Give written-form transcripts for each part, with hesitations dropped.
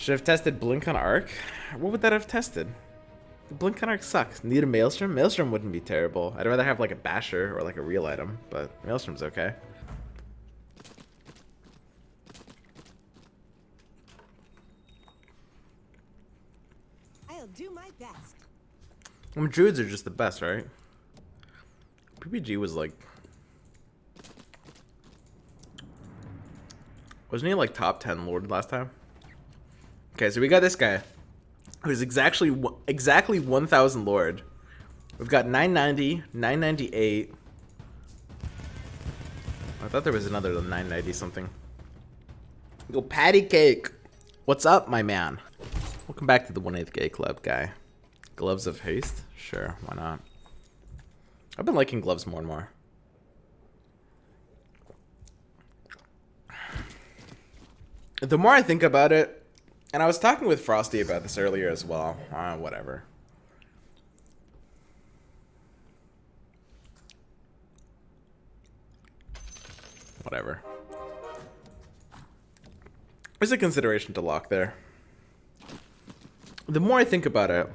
Should have tested Blink on Arc. What would that have tested? The Blink on Arc sucks. Need a Maelstrom? Maelstrom wouldn't be terrible. I'd rather have like a Basher or like a real item, but Maelstrom's okay. I'll do my best. Druids are just the best, right? PPG was like... Wasn't he like top 10 Lord last time? Okay, so we got this guy who's exactly 1,000 Lord. We've got 990, 998. I thought there was another 990 something. Go patty cake. What's up, my man? Welcome back to the 1/8 Gay Club, guy. Gloves of Haste? Sure, why not? I've been liking gloves more and more. The more I think about it, and I was talking with Frosty about this earlier as well. Whatever. Whatever. There's a consideration to lock there. The more I think about it,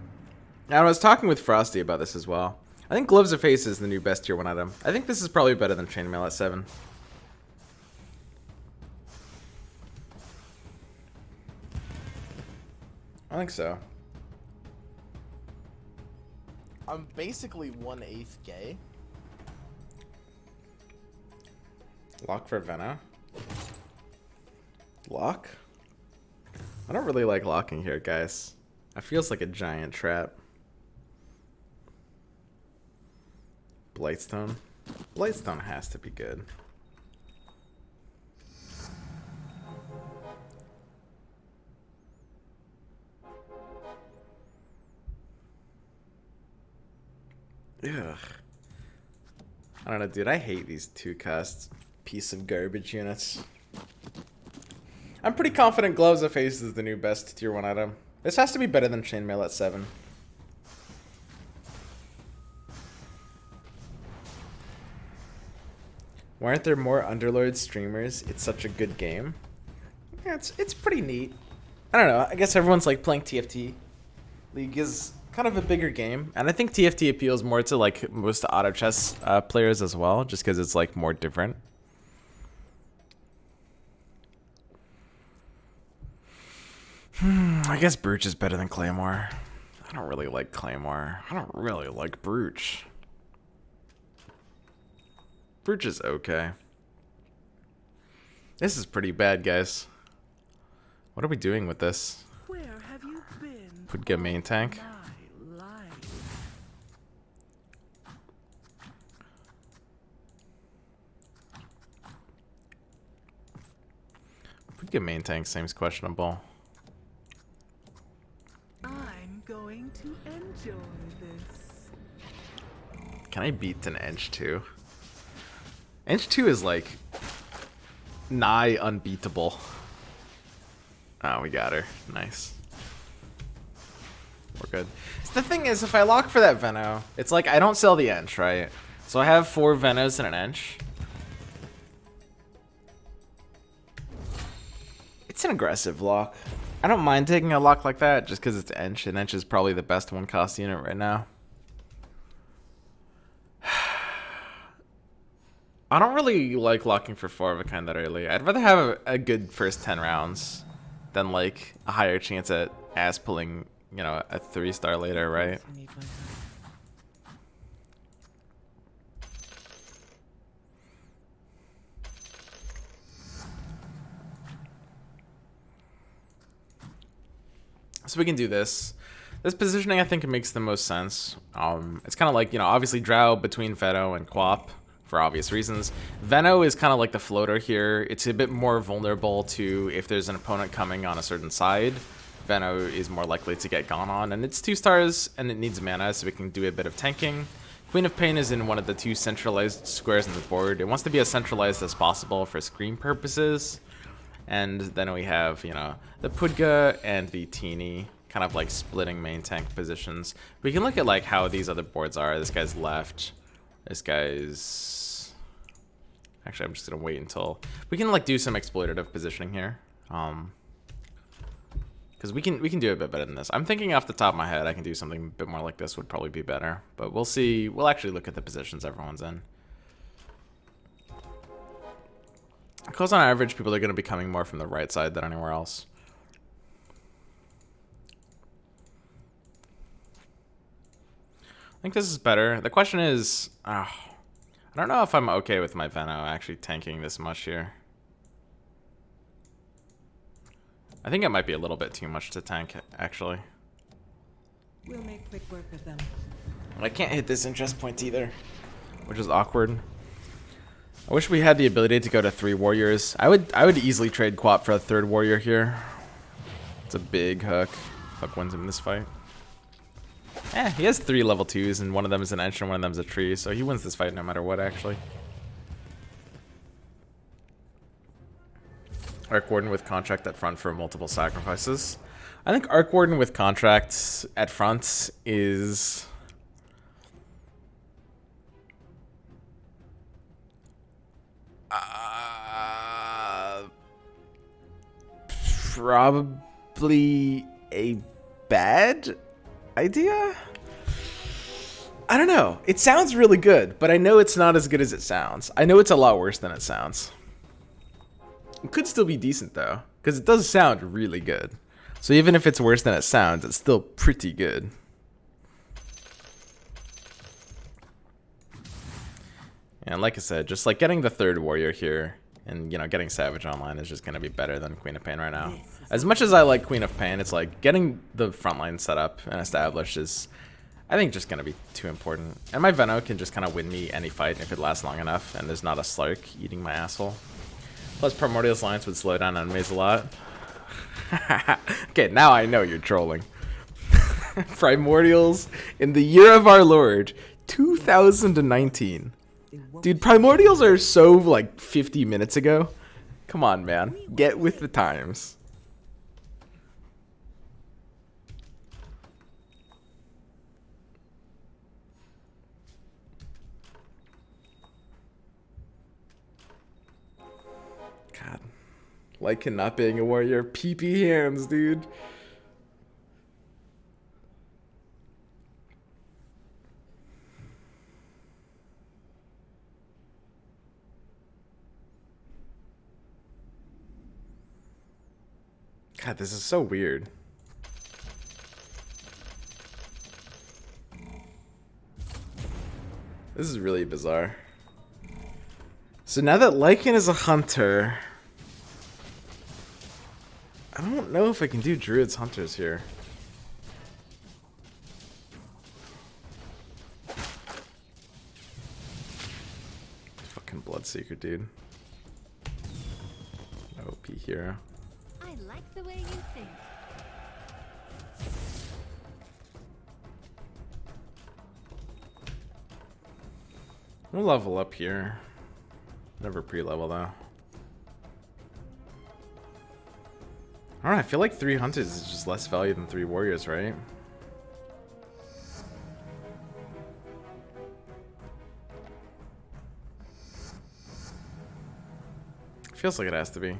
and I was talking with Frosty about this as well. I think Gloves of Haste is the new best tier 1 item. I think this is probably better than Chainmail at 7. I think so. I'm basically 1/8 gay. Lock for Vena. Lock? I don't really like locking here, guys. It feels like a giant trap. Blightstone. Blightstone has to be good. Ugh. I don't know, dude. I hate these 2-cost piece of garbage units. I'm pretty confident Gloves of Haste is the new best tier 1 item. This has to be better than Chainmail at 7. Why aren't there more Underlords streamers? It's such a good game. Yeah, it's pretty neat. I don't know. I guess everyone's like playing TFT. League is kind of a bigger game, and I think TFT appeals more to like most auto chess players as well, just because it's like more different. I guess Brooch is better than Claymore. I don't really like Claymore. I don't really like Brooch. Brooch is okay. This is pretty bad, guys. What are we doing with this? Where have you been? Put main tank. My life. Put main tank seems questionable. I'm going to enjoy this. Can I beat an Edge 2? Edge 2 is like nigh unbeatable. Oh, we got her. Nice. We're good. So the thing is, if I lock for that Veno, it's like I don't sell the Ench, right? So I have 4 Venos and an Ench. It's an aggressive lock. I don't mind taking a lock like that just because it's Ench, and Ench is probably the best 1-cost unit right now. I don't really like locking for 4 of a kind that early. I'd rather have a good first 10 rounds than like a higher chance at ass pulling, you know, a 3-star later, right? So we can do this. This positioning, I think, it makes the most sense. It's kind of like, you know, obviously Drow between Veno and Quap for obvious reasons. Veno is kind of like the floater here. It's a bit more vulnerable to if there's an opponent coming on a certain side. Veno is more likely to get gone on, and it's 2 stars and it needs mana, so we can do a bit of tanking. Queen of Pain is in one of the 2 centralized squares on the board. It wants to be as centralized as possible for screen purposes. And then we have, you know, the Pudga and the Teeny kind of like splitting main tank positions. We can look at like how these other boards are. This guy's left. This guy's... Actually, I'm just going to wait until... We can like do some exploitative positioning here. Because we can do a bit better than this. I'm thinking off the top of my head I can do something a bit more like this would probably be better. But we'll see. We'll actually look at the positions everyone's in. Because on average, people are going to be coming more from the right side than anywhere else. I think this is better. The question is, I don't know if I'm okay with my Veno actually tanking this much here. I think it might be a little bit too much to tank, actually. We'll make quick work of them. I can't hit this interest point either, which is awkward. I wish we had the ability to go to 3 warriors. I would easily trade Quap for a 3rd warrior here. It's a big hook. Hook wins him this fight. He has 3 level 2s, and one of them is an enchant and one of them is a tree, so he wins this fight no matter what, actually. Arc Warden with contract at front for multiple sacrifices. I think Arc Warden with contracts at front is... probably a bad idea? I don't know. It sounds really good, but I know it's not as good as it sounds. I know it's a lot worse than it sounds. It could still be decent, though, because it does sound really good. So even if it's worse than it sounds, it's still pretty good. And like I said, just like getting the 3rd warrior here and, you know, getting Savage online is just going to be better than Queen of Pain right now. As much as I like Queen of Pain, it's like getting the frontline set up and established is, I think, just going to be too important. And my Veno can just kind of win me any fight if it lasts long enough and there's not a Slark eating my asshole. Plus, Primordial's Lance would slow down enemies a lot. Okay, now I know you're trolling. Primordials in the year of our Lord, 2019. Dude, Primordials are so, like, 50 minutes ago. Come on, man. Get with the times. God. Like not being a warrior. PP hands, dude. God, this is so weird. This is really bizarre. So now that Lycan is a hunter, I don't know if I can do Druid's Hunters here. Fucking Bloodseeker, dude. OP hero. I like the way you think. We'll level up here. Never pre-level though. Alright, I feel like 3 hunters is just less value than 3 warriors, right? Feels like it has to be.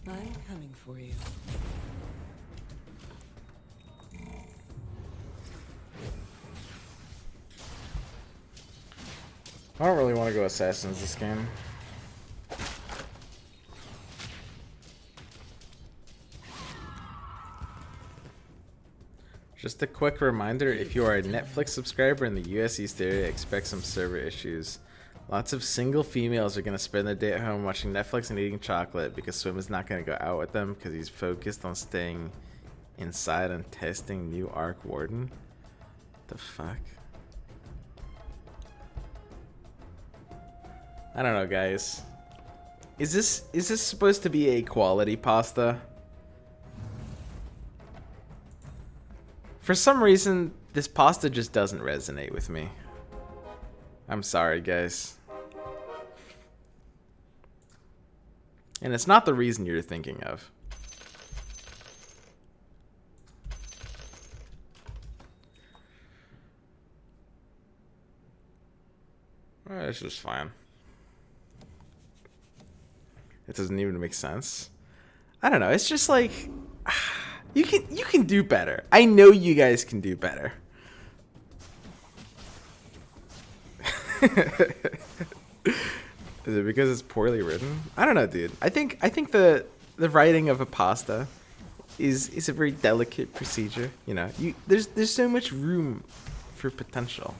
I'm coming for you. I don't really want to go assassins this game. Just a quick reminder, if you are a Netflix subscriber in the US East area, expect some server issues. Lots of single females are going to spend their day at home watching Netflix and eating chocolate because Swim is not going to go out with them because he's focused on staying inside and testing new Arc Warden. The fuck? I don't know, guys. Is this supposed to be a quality pasta? For some reason, this pasta just doesn't resonate with me. I'm sorry, guys. And it's not the reason you're thinking of. It's just fine. It doesn't even make sense. I don't know. It's just like you can do better. I know you guys can do better. Is it because it's poorly written? I don't know, dude. I think the writing of a pasta is a very delicate procedure. You know, there's so much room for potential.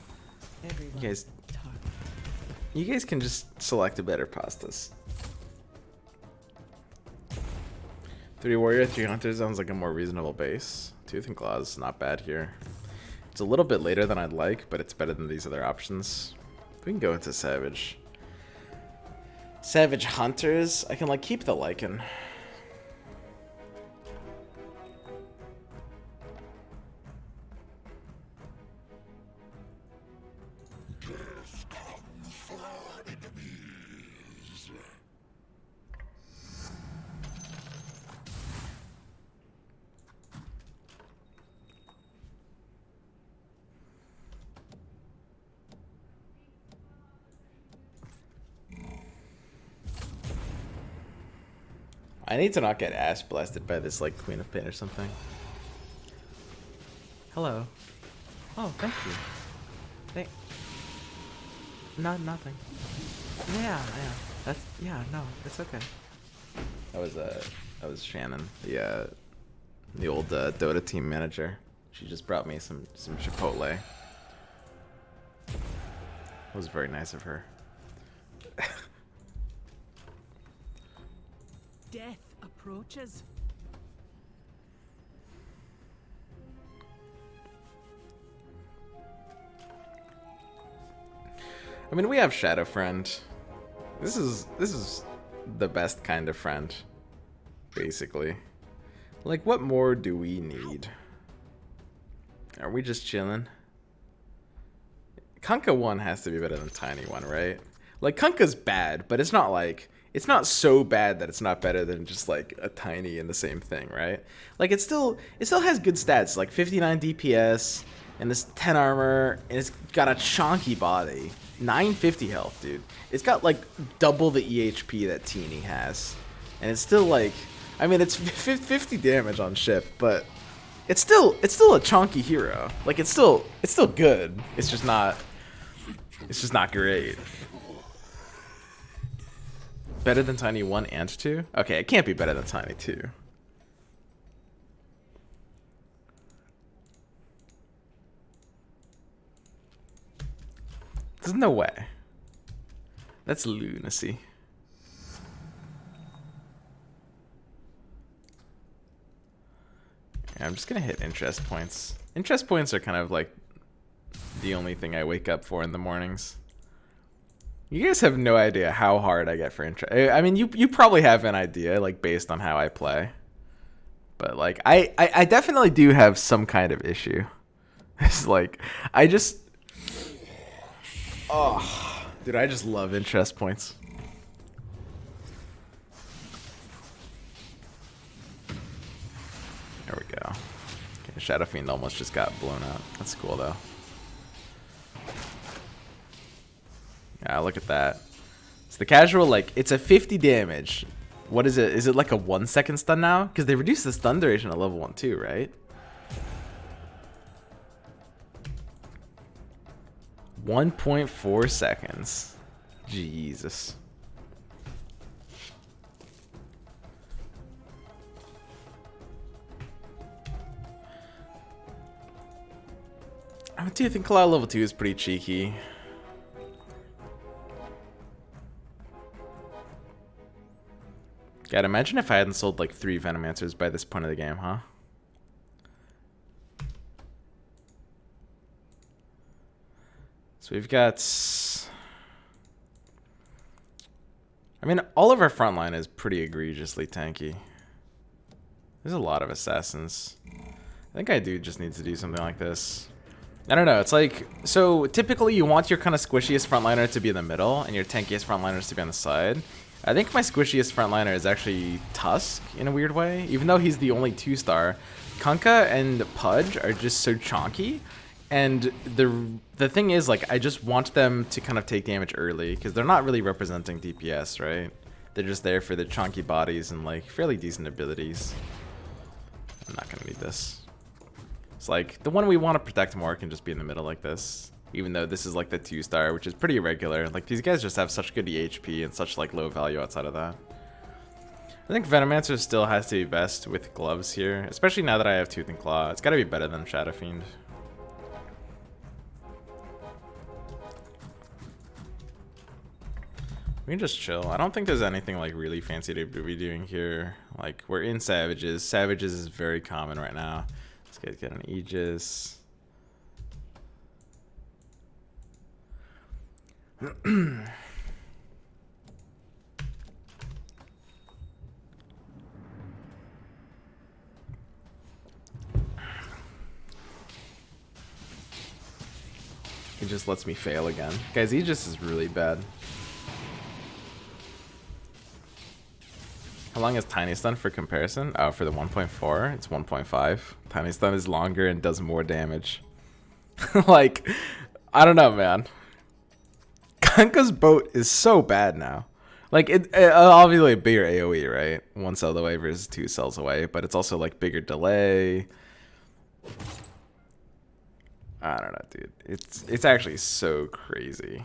Everyone You guys, talk. you guys can just select a better pastas. 3 warrior, 3 hunter sounds like a more reasonable base. Tooth and claws, not bad here. It's a little bit later than I'd like, but it's better than these other options. We can go into savage. Savage hunters. I can like keep the lichen. I need to not get ass blasted by this like Queen of Pain or something. Hello. Oh, thank you. Nothing. Yeah. No, it's okay. That was Shannon, the old Dota team manager. She just brought me some Chipotle. It was very nice of her. Death approaches. I mean, we have Shadow Friend. This is the best kind of friend, basically. Like, what more do we need? Are we just chilling? Kunkka 1 has to be better than Tiny 1, right? Like, Kunkka's bad, but it's not like... It's not so bad that it's not better than just like a Tiny in the same thing, right? Like it still has good stats, like 59 DPS and this 10 armor, and it's got a chonky body, 950 health, dude. It's got like double the EHP that Teeny has, and it's still like, I mean, it's 50 damage on shift, but it's still a chonky hero. Like it's still good. It's just not great. Better than Tiny 1 and 2? Okay, it can't be better than Tiny 2. There's no way. That's lunacy. Yeah, I'm just gonna hit interest points. Interest points are kind of like the only thing I wake up for in the mornings. You guys have no idea how hard I get for interest. I mean, you probably have an idea, like, based on how I play. But, like, I definitely do have some kind of issue. It's like, oh, dude, I just love interest points. There we go. Okay, Shadow Fiend almost just got blown out. That's cool, though. Yeah, look at that. It's the casual, like, it's a 50 damage. What is it? Is it like a 1 second stun now? Because they reduced the stun duration at level 1 too, right? 1.4 seconds. Jesus. Do you think Cloud level 2 is pretty cheeky? God, imagine if I hadn't sold like 3 Venomancers by this point of the game, huh? So we've got... I mean, all of our frontline is pretty egregiously tanky. There's a lot of assassins. I think I do just need to do something like this. I don't know, it's like... So, typically you want your kind of squishiest frontliner to be in the middle, and your tankiest frontliners to be on the side. I think my squishiest frontliner is actually Tusk, in a weird way. Even though he's the only 2-star, Kunkka and Pudge are just so chonky. And the thing is, like, I just want them to kind of take damage early, because they're not really representing DPS, right? They're just there for the chunky bodies and, like, fairly decent abilities. I'm not going to need this. It's like, the one we want to protect more can just be in the middle like this. Even though this is, like, the 2-star, which is pretty irregular. Like, these guys just have such good EHP and such, like, low value outside of that. I think Venomancer still has to be best with gloves here, especially now that I have Tooth and Claw. It's got to be better than Shadow Fiend. We can just chill. I don't think there's anything like really fancy to be doing here. Like, we're in Savages. Savages is very common right now. Let's get an Aegis. He just lets me fail again. Guys, Aegis is really bad. How long is Tiny Stun for comparison? Oh, for the 1.4, it's 1.5. Tiny Stun is longer and does more damage. Like, I don't know, man. Kanka's boat is so bad now. Like, it obviously a bigger AoE, right? 1 cell away versus 2 cells away, but it's also like bigger delay. I don't know, dude. It's actually so crazy.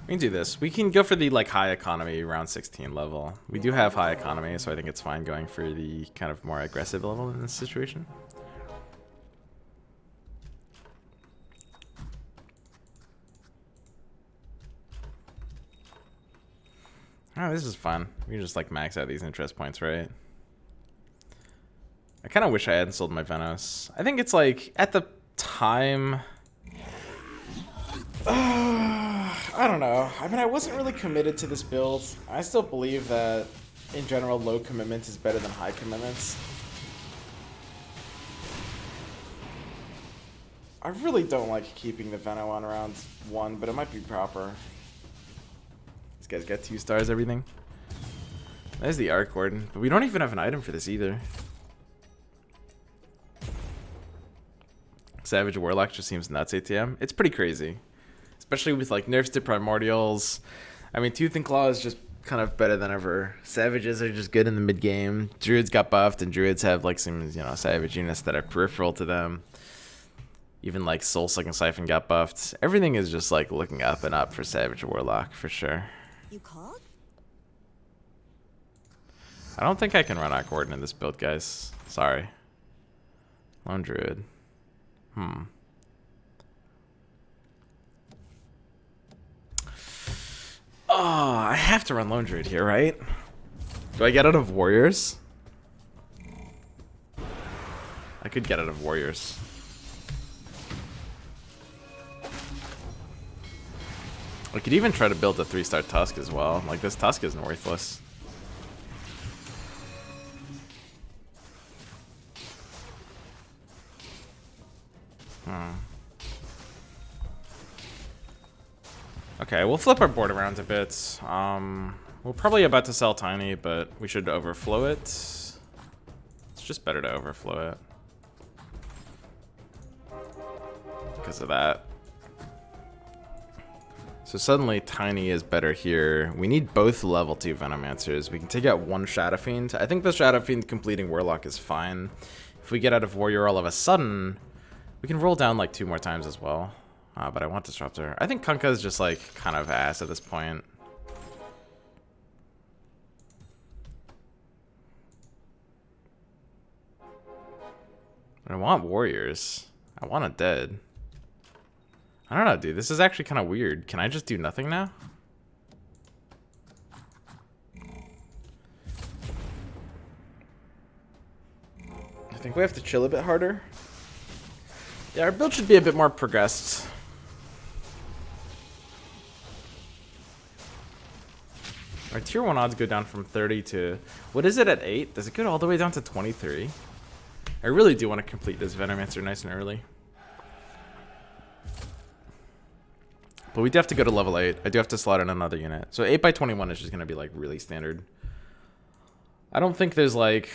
We can do this. We can go for the like high economy round 16 level. We do have high economy, so I think it's fine going for the kind of more aggressive level in this situation. Oh, this is fun. We can just like max out these interest points, right? I kind of wish I hadn't sold my Venos. I think it's like at the time. I don't know. I mean, I wasn't really committed to this build. I still believe that, in general, low commitment is better than high commitments. I really don't like keeping the Veno on round 1, but it might be proper. These guys get 2 stars, everything. There's the Arc Warden, but we don't even have an item for this either. Savage Warlock just seems nuts ATM. It's pretty crazy. Especially with like nerfs to primordials. I mean, Tooth and Claw is just kind of better than ever. Savages are just good in the mid game. Druids got buffed, and Druids have like some, you know, Savage units that are peripheral to them. Even like Soul Sucking Siphon got buffed. Everything is just like looking up and up for Savage Warlock for sure. You called? I don't think I can run Arc Warden in this build, guys. Sorry. Lone Druid. Oh, I have to run Lone Druid here, right? Do I get out of Warriors? I could get out of Warriors. I could even try to build a 3-star Tusk as well. Like, this Tusk isn't worthless. Okay, we'll flip our board around a bit. We're probably about to sell Tiny, but we should overflow it. It's just better to overflow it. Because of that. So suddenly Tiny is better here. We need both level 2 Venomancers. We can take out 1 Shadow Fiend. I think the Shadow Fiend completing Warlock is fine. If we get out of Warrior all of a sudden, we can roll down like 2 more times as well. But I want Disruptor. I think Kunkka is just like kind of ass at this point. But I want Warriors. I want a dead. I don't know, dude. This is actually kind of weird. Can I just do nothing now? I think we have to chill a bit harder. Yeah, our build should be a bit more progressed. Our tier 1 odds go down from 30 to... What is it at 8? Does it go all the way down to 23? I really do want to complete this Venomancer nice and early. But we do have to go to level 8. I do have to slot in another unit. So 8 by 21 is just going to be like really standard. I don't think there's like,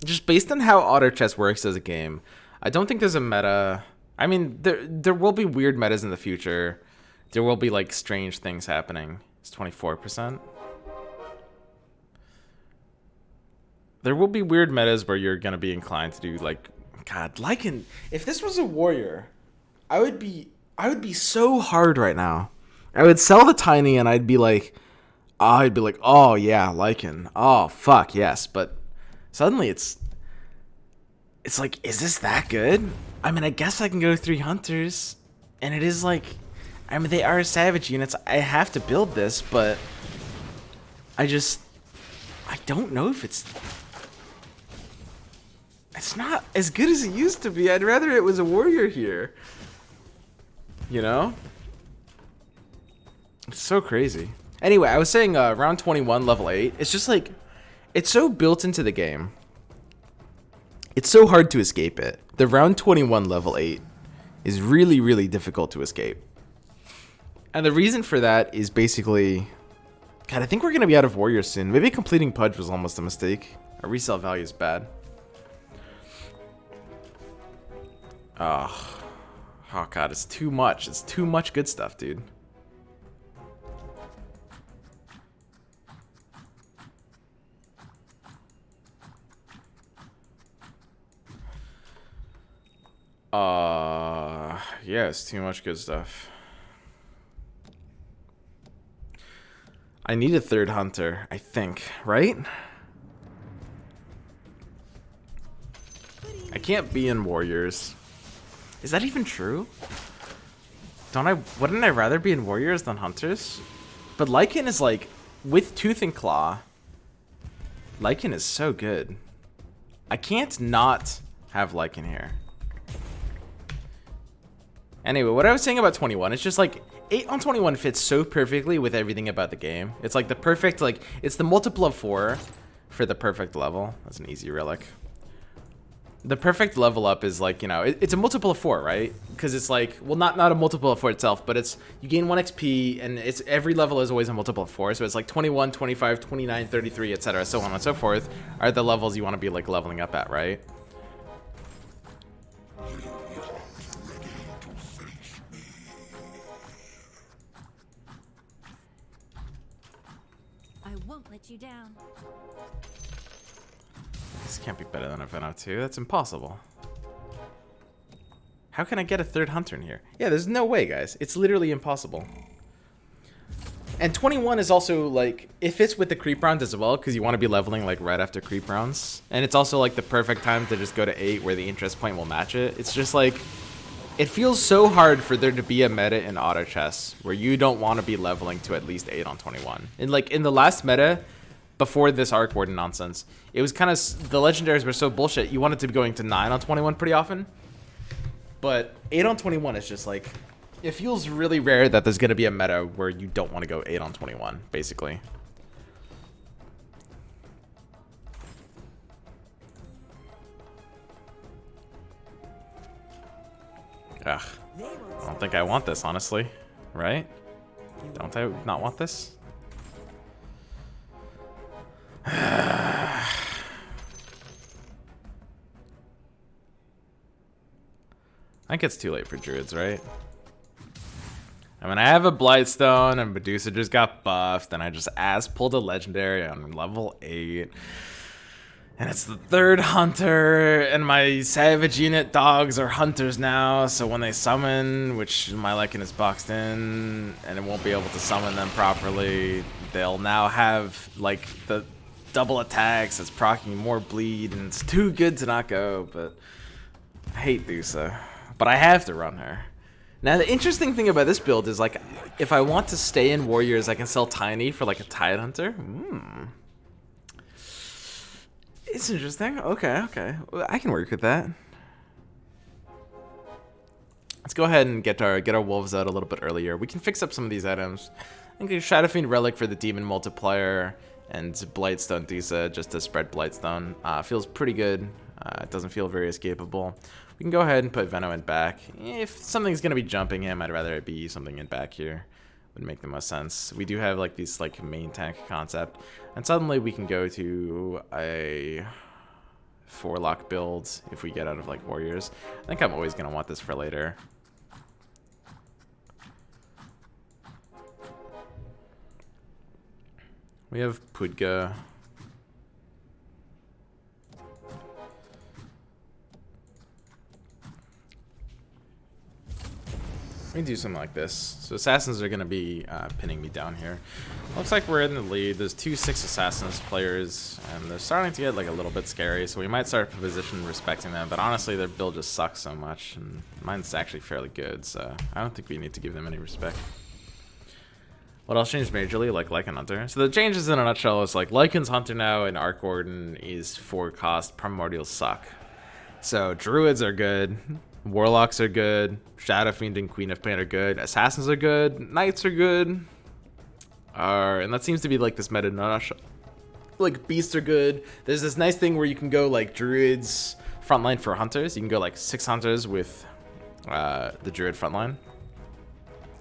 just based on how auto chess works as a game, I don't think there's a meta. I mean, there will be weird metas in the future. There will be like strange things happening. It's 24%. There will be weird metas where you're gonna be inclined to do like, God, Lycan. If this was a warrior, I would be so hard right now. I would sell the tiny and I'd be like, oh yeah, Lycan. Oh fuck yes. But suddenly it's like, is this that good? I mean, I guess I can go 3 hunters, and it is like, I mean, they are savage units. I have to build this, but I don't know if it's not as good as it used to be. I'd rather it was a warrior here. You know? It's so crazy. Anyway, I was saying round 21, level 8. It's just like, it's so built into the game. It's so hard to escape it. The round 21, level 8 is really, really difficult to escape. And the reason for that is basically, God, I think we're going to be out of warriors soon. Maybe completing Pudge was almost a mistake. Our resale value is bad. Oh God, it's too much. It's too much good stuff, dude. Yeah, it's too much good stuff. I need a 3rd hunter, I think, right? I can't be in warriors. Is that even true? Wouldn't I rather be in warriors than hunters? But Lycan is like, with Tooth and Claw, Lycan is so good. I can't not have Lycan here. Anyway, what I was saying about 21, it's just like 8 on 21 fits so perfectly with everything about the game. It's like the perfect, like, it's the multiple of 4 for the perfect level. That's an easy relic. The perfect level up is like, you know, it's a multiple of 4, right? Because it's like, well, not a multiple of 4 itself, but it's, you gain 1 XP, and it's every level is always a multiple of 4. So it's like 21, 25, 29, 33, etc., so on and so forth, are the levels you want to be like leveling up at, right? I won't let you down. This can't be better than a Veno 2. That's impossible. How can I get a 3rd hunter in here? Yeah, there's no way, guys. It's literally impossible. And 21 is also, like, it fits with the creep round as well, because you want to be leveling, like, right after creep rounds. And it's also, like, the perfect time to just go to 8, where the interest point will match it. It's just, like, it feels so hard for there to be a meta in auto chess, where you don't want to be leveling to at least 8 on 21. And, like, in the last meta, before this Arc Warden nonsense, it was kind of, the legendaries were so bullshit, you wanted to be going to 9 on 21 pretty often. But 8 on 21 is just like, it feels really rare that there's going to be a meta where you don't want to go 8 on 21, basically. Ugh. I don't think I want this, honestly. Right? Don't I not want this? I think it's too late for druids, right? I mean, I have a Blightstone, and Medusa just got buffed, and I just pulled a legendary on level 8. And it's the 3rd hunter, and my savage unit dogs are hunters now, so when they summon, which my Lycan is boxed in, and it won't be able to summon them properly, they'll now have, like, the double attacks that's proccing more bleed, and it's too good to not go, but I hate Dusa. But I have to run her. Now, the interesting thing about this build is, like, if I want to stay in warriors, I can sell Tiny for, like, a Tide Hunter. It's interesting. Okay, okay. I can work with that. Let's go ahead and get our wolves out a little bit earlier. We can fix up some of these items. I think a Shadow Fiend Relic for the Demon Multiplier and Blightstone Disa just to spread Blightstone. Feels pretty good. It doesn't feel very escapable. We can go ahead and put Veno in back. If something's going to be jumping him, I'd rather it be something in back here. would make the most sense. We do have like these like main tank concept, and suddenly we can go to a Warlock build if we get out of like warriors. I think I'm always gonna want this for later. We have Pudga. We can do something like this. So assassins are going to be pinning me down here. Looks like we're in the lead. There's 2 6 assassins players, and they're starting to get like a little bit scary. So we might start position respecting them. But honestly, their build just sucks so much, and mine's actually fairly good. So I don't think we need to give them any respect. What else changed majorly? Like Lycan Hunter. So the changes in a nutshell is like Lycan's Hunter now and Arc Warden is 4 cost. Primordials suck. So Druids are good. Warlocks are good. Shadow Fiend and Queen of Pain are good. Assassins are good. Knights are good. And that seems to be like this meta nutshell. Like Beasts are good. There's this nice thing where you can go like Druids frontline for Hunters. You can go like 6 Hunters with the Druid frontline.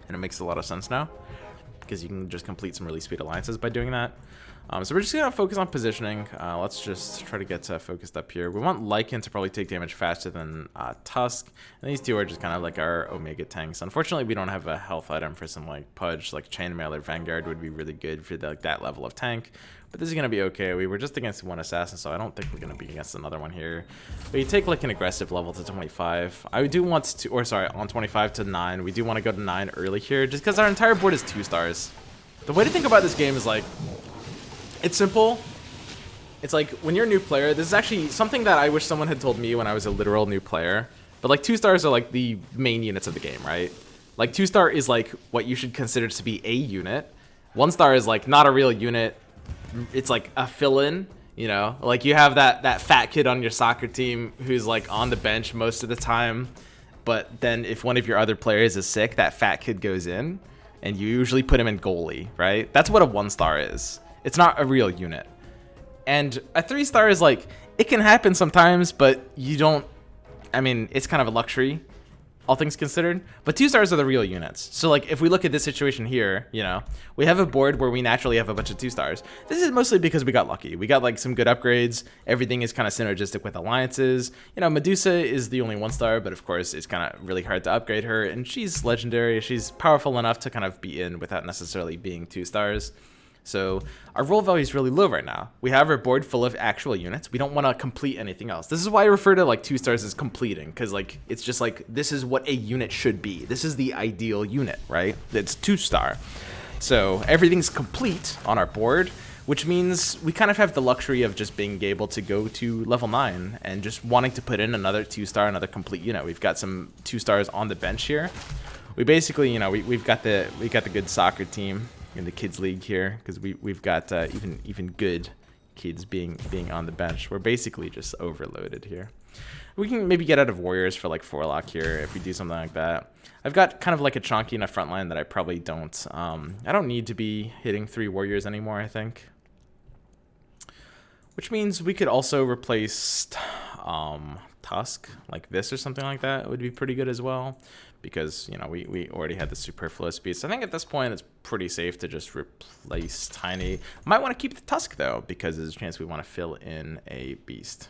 And it makes a lot of sense now, because you can just complete some really speed alliances by doing that. So we're just going to focus on positioning. Let's just try to get focused up here. We want Lycan to probably take damage faster than Tusk. And these 2 are just kind of like our Omega tanks. Unfortunately, we don't have a health item for some like Pudge, like Chainmail or Vanguard would be really good for like that level of tank. But this is going to be okay. We were just against 1 assassin, so I don't think we're going to be against another one here. But you take like an aggressive level to 25. I do want to, or sorry, on 25 to 9. We do want to go to 9 early here, just because our entire board is 2 stars. The way to think about this game is like, it's simple. It's like when you're a new player, this is actually something that I wish someone had told me when I was a literal new player. But like 2 stars are like the main units of the game, right? Like 2 star is like what you should consider to be a unit. 1 star is like not a real unit. It's like a fill-in, you know? Like you have that fat kid on your soccer team who's like on the bench most of the time. But then if one of your other players is sick, that fat kid goes in and you usually put him in goalie, right? That's what a 1 star is. It's not a real unit. And a 3 star is like, it can happen sometimes, but you don't, I mean, it's kind of a luxury, all things considered. But 2 stars are the real units. So like, if we look at this situation here, you know, we have a board where we naturally have a bunch of 2 stars. This is mostly because we got lucky. We got like some good upgrades. Everything is kind of synergistic with alliances. You know, Medusa is the only 1 star, but of course it's kind of really hard to upgrade her. And she's legendary. She's powerful enough to kind of be in without necessarily being 2 stars. So our roll value is really low right now. We have our board full of actual units. We don't want to complete anything else. This is why I refer to like 2 stars as completing, because like it's just like this is what a unit should be. This is the ideal unit, right? It's 2 star. So everything's complete on our board, which means we kind of have the luxury of just being able to go to level 9 and just wanting to put in another 2 star, another complete unit. We've got some 2 stars on the bench here. We basically, you know, we've got the good soccer team in the kids league here, because we've got even good kids being on the bench. We're basically just overloaded here. We can maybe get out of warriors for like Warlock here if we do something like that. I've got kind of like a chunky enough front line that I probably don't I don't need to be hitting 3 warriors anymore, I think. Which means we could also replace Tusk like this or something like that. It would be pretty good as well, because, you know, we already had the superfluous beast. I think at this point it's pretty safe to just replace Tiny. Might want to keep the Tusk though, because there's a chance we want to fill in a beast.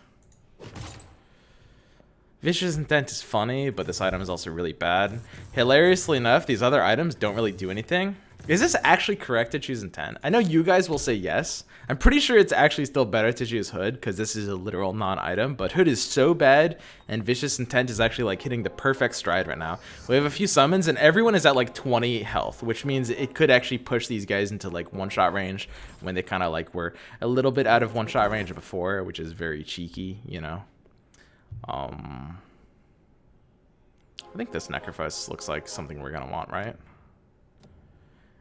Vicious Intent is funny, but this item is also really bad. Hilariously enough, these other items don't really do anything. Is this actually correct to choose Intent? I know you guys will say yes. I'm pretty sure it's actually still better to choose Hood, because this is a literal non-item, but Hood is so bad, and Vicious Intent is actually like hitting the perfect stride right now. We have a few summons, and everyone is at like 20 health, which means it could actually push these guys into like one-shot range when they kind of like were a little bit out of one-shot range before, which is very cheeky, you know. I think this Necrophus looks like something we're gonna want, right?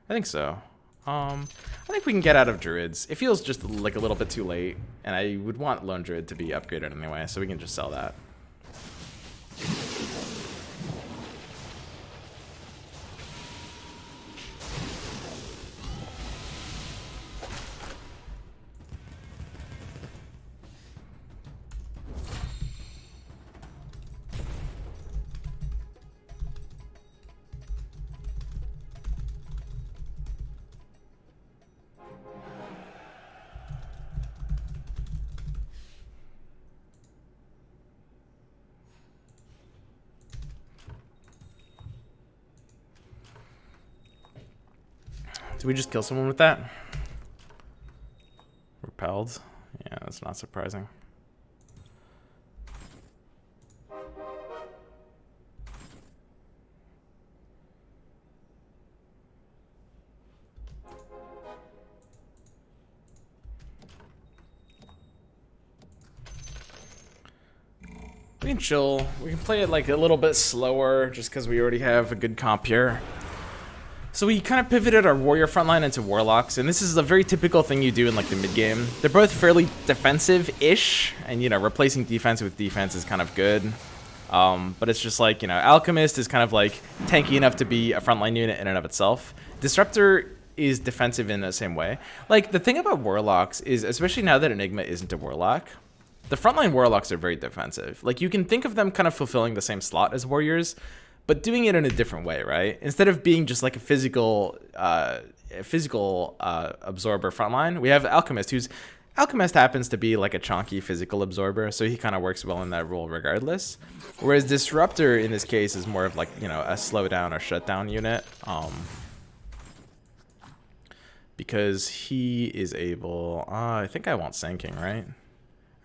I think so. I think we can get out of Druids. It feels just like a little bit too late, and I would want Lone Druid to be upgraded anyway, so we can just sell that. we just kill someone with that? Repelled? Yeah, that's not surprising. We can chill. We can play it like a little bit slower just because we already have a good comp here. So we kind of pivoted our warrior frontline into warlocks, and this is a very typical thing you do in like the mid game. They're both fairly defensive-ish, and you know, replacing defense with defense is kind of good. But it's just like, you know, Alchemist is kind of like tanky enough to be a frontline unit in and of itself. Disruptor is defensive in the same way. Like, the thing about warlocks is, especially now that Enigma isn't a warlock, the frontline warlocks are very defensive. Like, you can think of them kind of fulfilling the same slot as warriors, but doing it in a different way, right? Instead of being just like a physical absorber frontline, we have Alchemist, Alchemist happens to be like a chunky physical absorber, so he kind of works well in that role regardless. Whereas Disruptor in this case is more of like, you know, a slow down or shutdown unit. Because he is able, I think I want Sanking, right?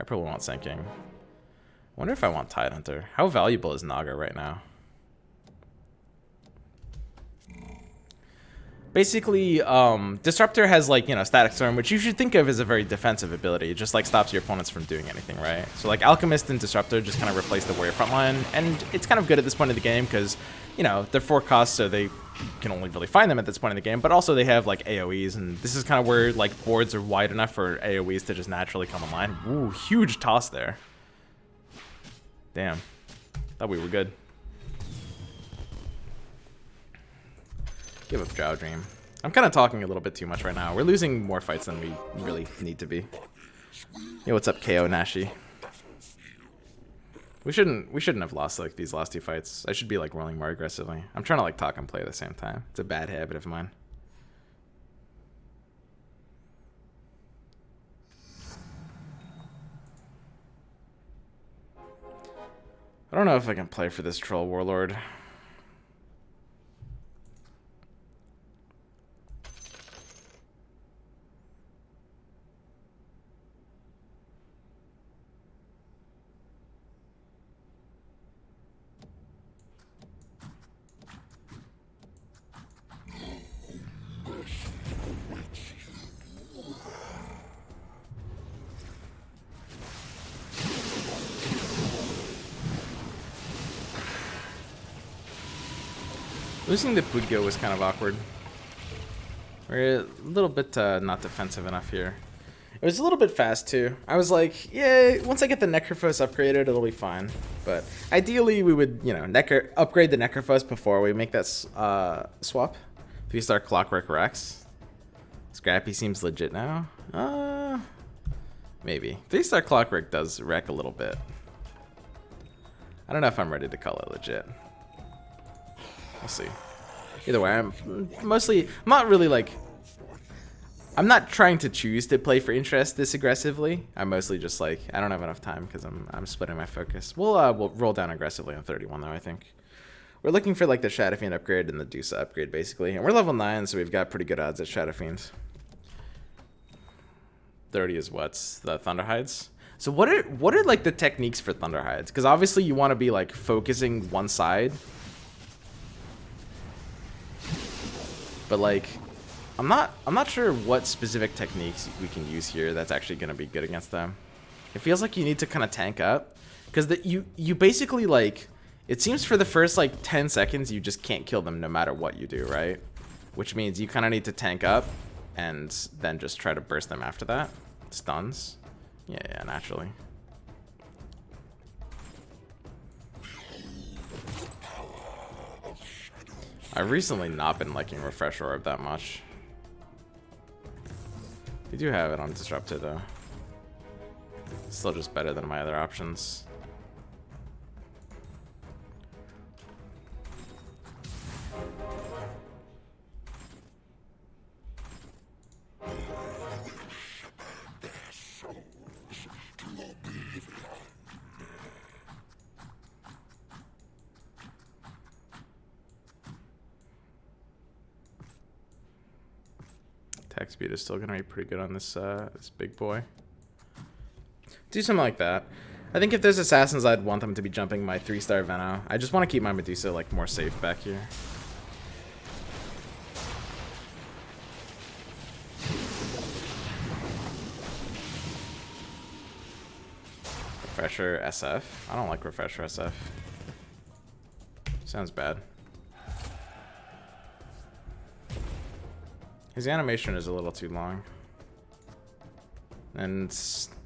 I probably want Sanking. I wonder if I want Tidehunter. How valuable is Naga right now? Basically, Disruptor has, like, you know, Static Storm, which you should think of as a very defensive ability. It just, like, stops your opponents from doing anything, right? So, like, Alchemist and Disruptor just kind of replace the warrior frontline, and it's kind of good at this point of the game because, you know, they're 4 costs, so they can only really find them at this point in the game, but also they have, like, AoEs, and this is kind of where, like, boards are wide enough for AoEs to just naturally come online. Ooh, huge toss there. Damn. Thought we were good. Give up Drow Dream. I'm kind of talking a little bit too much right now. We're losing more fights than we really need to be. Yo, what's up, KO Nashi? We shouldn't have lost like these last 2 fights. I should be like rolling more aggressively. I'm trying to like talk and play at the same time. It's a bad habit of mine. I don't know if I can play for this Troll Warlord. Losing the Pudgo was kind of awkward. We're a little bit not defensive enough here. It was a little bit fast too. I was like, yeah, once I get the Necrophos upgraded, it'll be fine. But ideally, we would, you know, upgrade the Necrophos before we make that swap. 3-star Clockwork Rex. Scrappy seems legit now. Maybe. 3-star Clockwork does wreck a little bit. I don't know if I'm ready to call it legit. We'll see. Either way, I'm not really like, I'm not trying to choose to play for interest this aggressively. I'm mostly just like, I don't have enough time because I'm splitting my focus. We'll roll down aggressively on 31 though, I think. We're looking for like the Shadow Fiend upgrade and the Dusa upgrade basically. And we're level 9, so we've got pretty good odds at Shadow Fiend. 30 is what's the Thunder Hides. So what are like the techniques for Thunder Hides? Because obviously you want to be like focusing one side. But like, I'm not sure what specific techniques we can use here that's actually going to be good against them. It feels like you need to kind of tank up, because you basically like, it seems for the first like 10 seconds you just can't kill them no matter what you do, right? Which means you kind of need to tank up and then just try to burst them after that. Stuns. Yeah, naturally. I've recently not been liking Refresh Orb that much. We do have it on Disrupted though. Still just better than my other options. Attack speed is still gonna be pretty good on this this big boy. Do something like that. I think if there's assassins, I'd want them to be jumping my 3-star Veno. I just want to keep my Medusa like more safe back here. Refresher SF. I don't like Refresher SF. Sounds bad. His animation is a little too long. And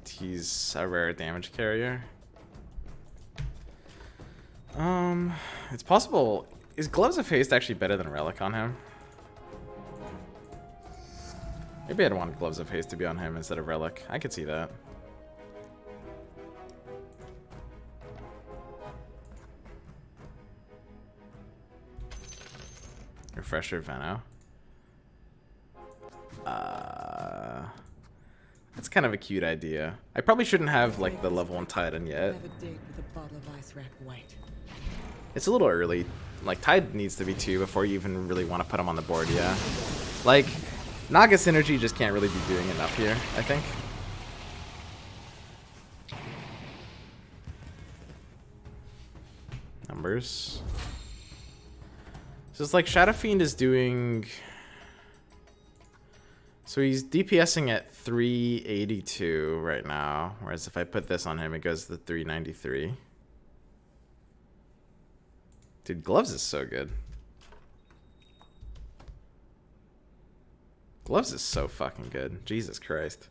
he's a rare damage carrier. It's possible. Is Gloves of Haste actually better than Relic on him? Maybe I'd want Gloves of Haste to be on him instead of Relic. I could see that. Refresher Veno. That's kind of a cute idea. I probably shouldn't have like the level 1 Titan yet. Have a date with a bottle of ice rack white. It's a little early. Like Tide needs to be 2 before you even really want to put him on the board, yeah. Like Naga Synergy just can't really be doing enough here, I think. Numbers. So it's like Shadow Fiend is doing. So he's DPSing at 382 right now, whereas if I put this on him, it goes to 393. Dude, Gloves is so good. Gloves is so fucking good. Jesus Christ.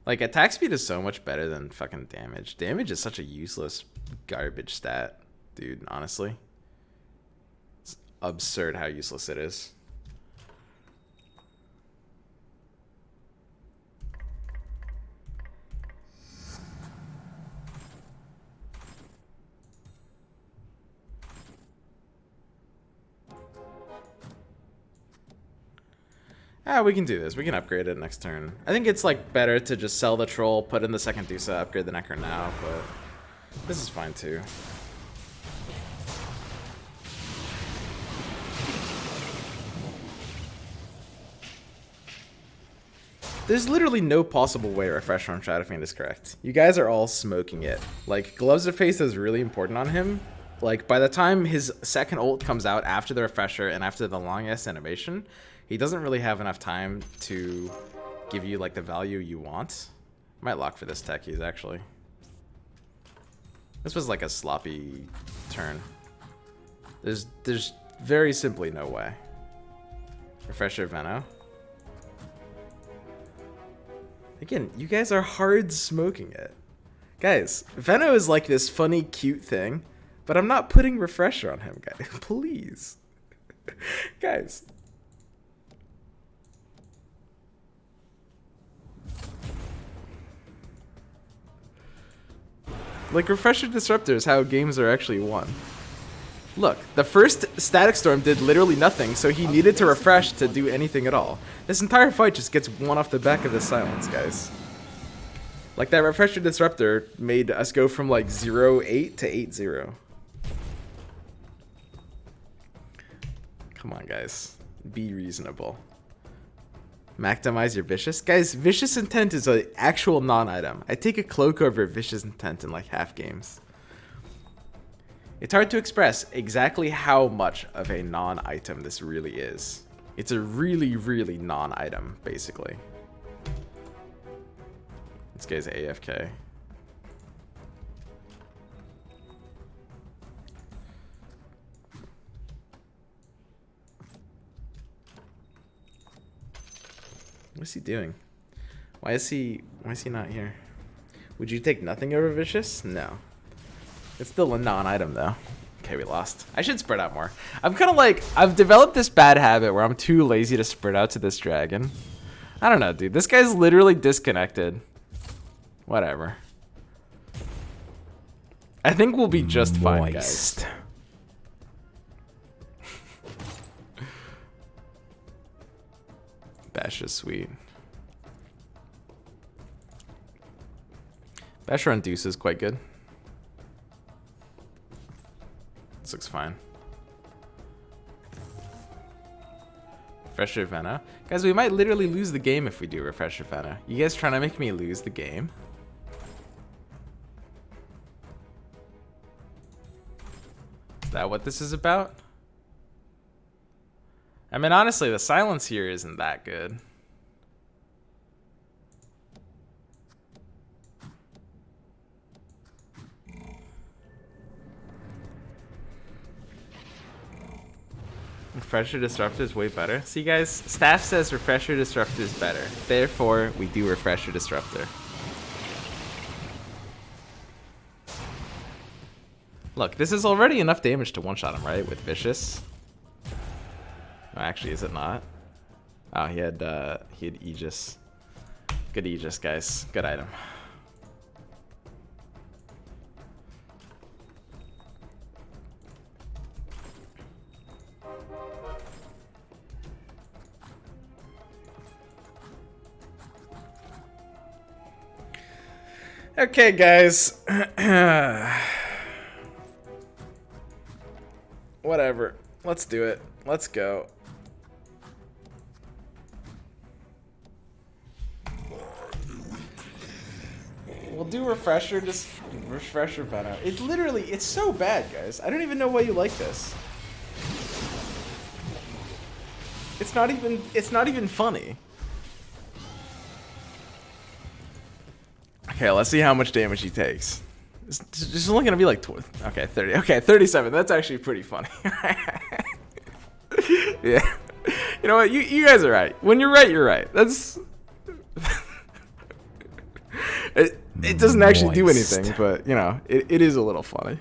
Like, attack speed is so much better than fucking damage. Damage is such a useless garbage stat, dude, honestly. It's absurd how useless it is. Ah, we can do this. We can upgrade it next turn. I think it's like better to just sell the troll, put in the second Dusa, upgrade the Necker now, but this is fine too. There's literally no possible way Refresher on Shadow Fiend is correct. You guys are all smoking it. Like, Gloves of Haste is really important on him. Like, by the time his second ult comes out after the Refresher and after the long-ass animation, he doesn't really have enough time to give you, like, the value you want. Might lock for this techies, actually. This was, like, a sloppy turn. There's very simply no way. Refresher Veno. Again, you guys are hard smoking it. Guys, Veno is, like, this funny, cute thing, but I'm not putting Refresher on him, guys. Please. Guys. Like, Refresher Disruptor is how games are actually won. Look, the first Static Storm did literally nothing, so he needed to refresh to do anything at all. This entire fight just gets won off the back of the silence, guys. Like, that Refresher Disruptor made us go from, like, 0-8 to 8-0. Come on, guys. Be reasonable. Maximize your Vicious. Guys, Vicious Intent is an actual non-item. I take a cloak over Vicious Intent in like half games. It's hard to express exactly how much of a non-item this really is. It's a really, really non-item, basically. This guy's AFK. What is he doing? Why is he not here? Would you take nothing over Vicious? No. It's still a non-item though. Okay, we lost. I should spread out more. I'm kind of like, I've developed this bad habit where I'm too lazy to spread out to this dragon. I don't know, dude. This guy's literally disconnected. Whatever. I think we'll be just fine, guys. Bash is sweet. Basher on Deuce is quite good. This looks fine. Refresher Veno. Guys, we might literally lose the game if we do Refresher Veno. You guys trying to make me lose the game? Is that what this is about? I mean, honestly, the silence here isn't that good. Refresher Disruptor is way better. See, guys, staff says Refresher Disruptor is better. Therefore, we do Refresher Disruptor. Look, this is already enough damage to one-shot him, right? With Vicious. Oh, actually, is it not? Oh, he had Aegis. Good Aegis, guys. Good item. Okay, guys. Whatever. Let's do it. Let's go. We'll do Refresher Veno. It's literally, it's so bad, guys. I don't even know why you like this. It's not even funny. Okay, let's see how much damage he takes. It's only gonna be like 20. Okay, 30. Okay, 37. That's actually pretty funny. Yeah. You know what? You guys are right. When you're right, you're right. That's. It doesn't actually do anything, but you know, it is a little funny.